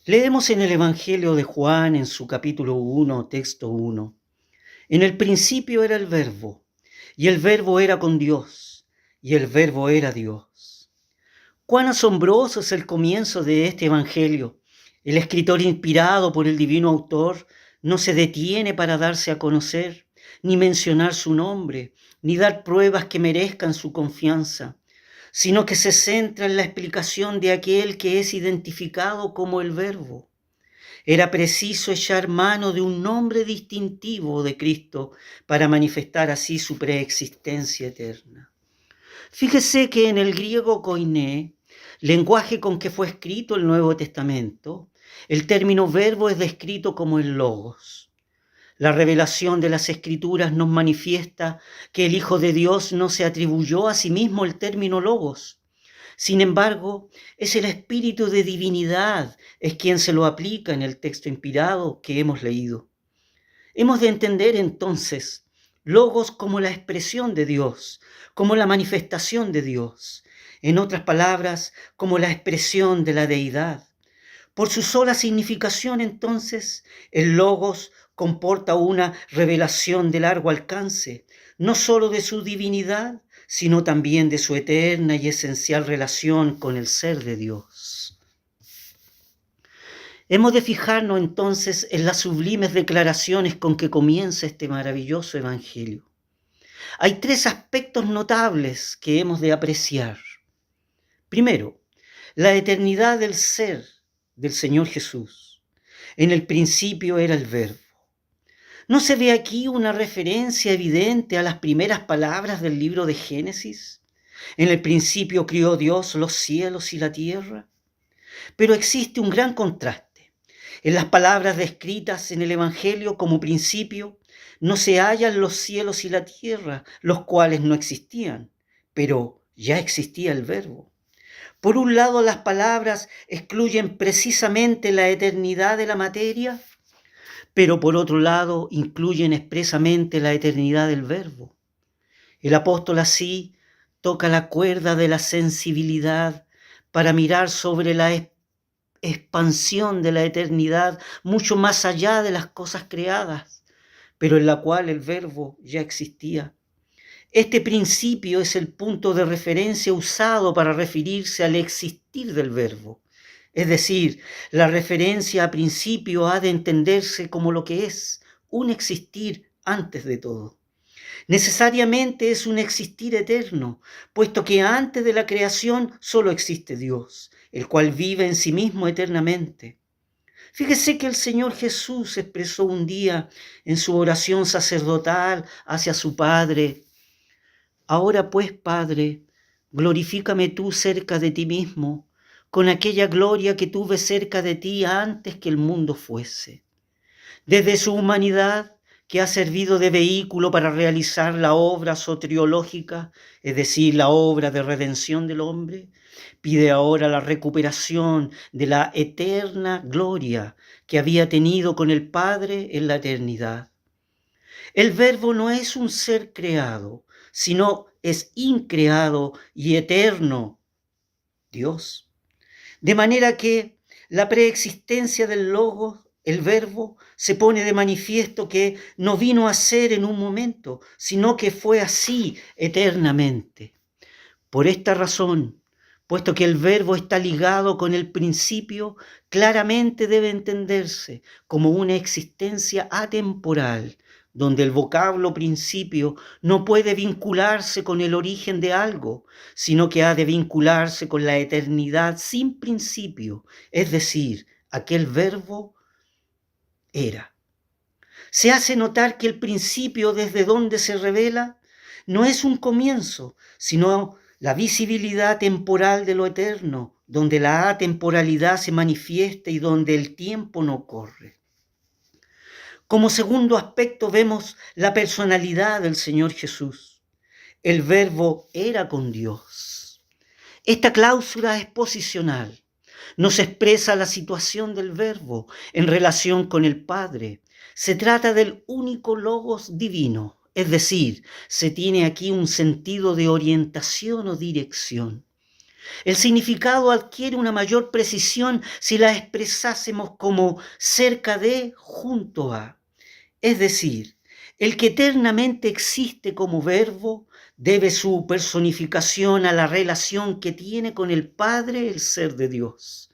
Leemos en el Evangelio de Juan, en su capítulo 1, texto 1. En el principio era el Verbo, y el Verbo era con Dios, y el Verbo era Dios. Cuán asombroso es el comienzo de este Evangelio. El escritor, inspirado por el divino autor, no se detiene para darse a conocer, ni mencionar su nombre, ni dar pruebas que merezcan su confianza, sino que se centra en la explicación de aquel que es identificado como el Verbo. Era preciso echar mano de un nombre distintivo de Cristo para manifestar así su preexistencia eterna. Fíjese que en el griego koiné, lenguaje con que fue escrito el Nuevo Testamento, el término verbo es descrito como el logos. La revelación de las Escrituras nos manifiesta que el Hijo de Dios no se atribuyó a sí mismo el término logos. Sin embargo, es el Espíritu de divinidad es quien se lo aplica en el texto inspirado que hemos leído. Hemos de entender entonces logos como la expresión de Dios, como la manifestación de Dios. En otras palabras, como la expresión de la deidad. Por su sola significación, entonces, el logos comporta una revelación de largo alcance, no sólo de su divinidad, sino también de su eterna y esencial relación con el ser de Dios. Hemos de fijarnos entonces en las sublimes declaraciones con que comienza este maravilloso evangelio. Hay tres aspectos notables que hemos de apreciar. Primero, la eternidad del ser del Señor Jesús. En el principio era el Verbo. ¿No se ve aquí una referencia evidente a las primeras palabras del libro de Génesis? En el principio crió Dios los cielos y la tierra. Pero existe un gran contraste. En las palabras descritas en el Evangelio como principio, no se hallan los cielos y la tierra, los cuales no existían, pero ya existía el Verbo. Por un lado, las palabras excluyen precisamente la eternidad de la materia, pero por otro lado, incluyen expresamente la eternidad del Verbo. El apóstol así toca la cuerda de la sensibilidad para mirar sobre la expansión de la eternidad mucho más allá de las cosas creadas, pero en la cual el Verbo ya existía. Este principio es el punto de referencia usado para referirse al existir del Verbo. Es decir, la referencia a principio ha de entenderse como lo que es, un existir antes de todo. Necesariamente es un existir eterno, puesto que antes de la creación solo existe Dios, el cual vive en sí mismo eternamente. Fíjese que el Señor Jesús expresó un día en su oración sacerdotal hacia su Padre: ahora pues, Padre, glorifícame tú cerca de ti mismo, con aquella gloria que tuve cerca de ti antes que el mundo fuese. Desde su humanidad, que ha servido de vehículo para realizar la obra soteriológica, es decir, la obra de redención del hombre, pide ahora la recuperación de la eterna gloria que había tenido con el Padre en la eternidad. El Verbo no es un ser creado, sino es increado y eterno Dios. De manera que la preexistencia del Logos, el Verbo, se pone de manifiesto que no vino a ser en un momento, sino que fue así eternamente. Por esta razón, puesto que el Verbo está ligado con el principio, claramente debe entenderse como una existencia atemporal, donde el vocablo principio no puede vincularse con el origen de algo, sino que ha de vincularse con la eternidad sin principio, es decir, aquel Verbo era. Se hace notar que el principio desde donde se revela no es un comienzo, sino la visibilidad temporal de lo eterno, donde la atemporalidad se manifiesta y donde el tiempo no corre. Como segundo aspecto vemos la personalidad del Señor Jesús. El Verbo era con Dios. Esta cláusula es posicional. Nos expresa la situación del Verbo en relación con el Padre. Se trata del único logos divino, es decir, se tiene aquí un sentido de orientación o dirección. El significado adquiere una mayor precisión si la expresásemos como cerca de, junto a. Es decir, el que eternamente existe como verbo debe su personificación a la relación que tiene con el Padre, el ser de Dios.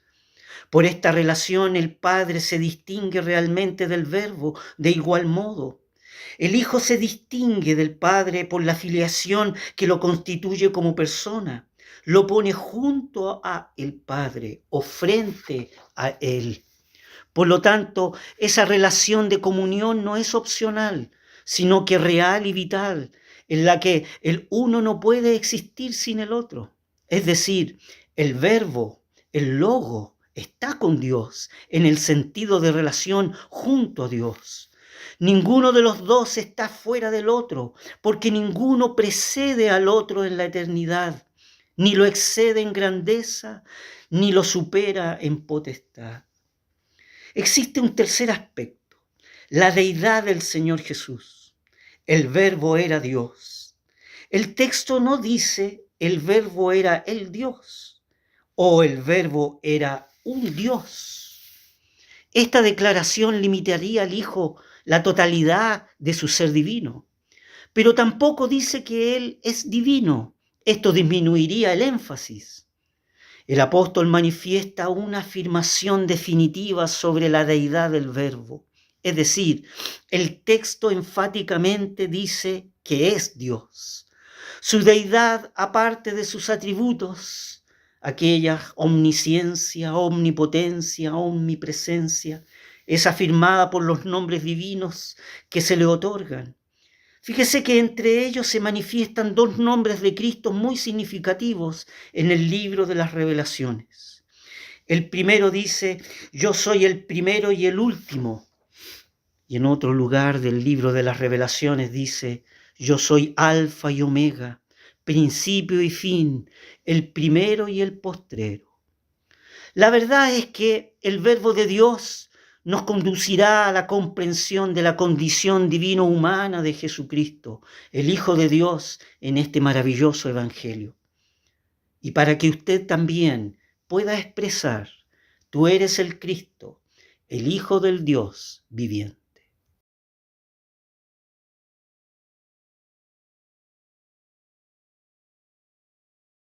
Por esta relación el Padre se distingue realmente del Verbo de igual modo. El Hijo se distingue del Padre por la filiación que lo constituye como persona. Lo pone junto a el Padre o frente a Él. Por lo tanto, esa relación de comunión no es opcional, sino que real y vital, en la que el uno no puede existir sin el otro. Es decir, el verbo, el logo, está con Dios en el sentido de relación junto a Dios. Ninguno de los dos está fuera del otro, porque ninguno precede al otro en la eternidad, ni lo excede en grandeza, ni lo supera en potestad. Existe un tercer aspecto, la deidad del Señor Jesús. El verbo era Dios. El texto no dice el verbo era el Dios o el verbo era un Dios. Esta declaración limitaría al Hijo la totalidad de su ser divino, pero tampoco dice que Él es divino. Esto disminuiría el énfasis. El apóstol manifiesta una afirmación definitiva sobre la deidad del Verbo. Es decir, el texto enfáticamente dice que es Dios. Su deidad, aparte de sus atributos, aquella omnisciencia, omnipotencia, omnipresencia, es afirmada por los nombres divinos que se le otorgan. Fíjese que entre ellos se manifiestan dos nombres de Cristo muy significativos en el libro de las Revelaciones. El primero dice, yo soy el primero y el último. Y en otro lugar del libro de las Revelaciones dice, yo soy Alfa y Omega, principio y fin, el primero y el postrero. La verdad es que el Verbo de Dios nos conducirá a la comprensión de la condición divino-humana de Jesucristo, el Hijo de Dios, en este maravilloso Evangelio. Y para que usted también pueda expresar, tú eres el Cristo, el Hijo del Dios viviente.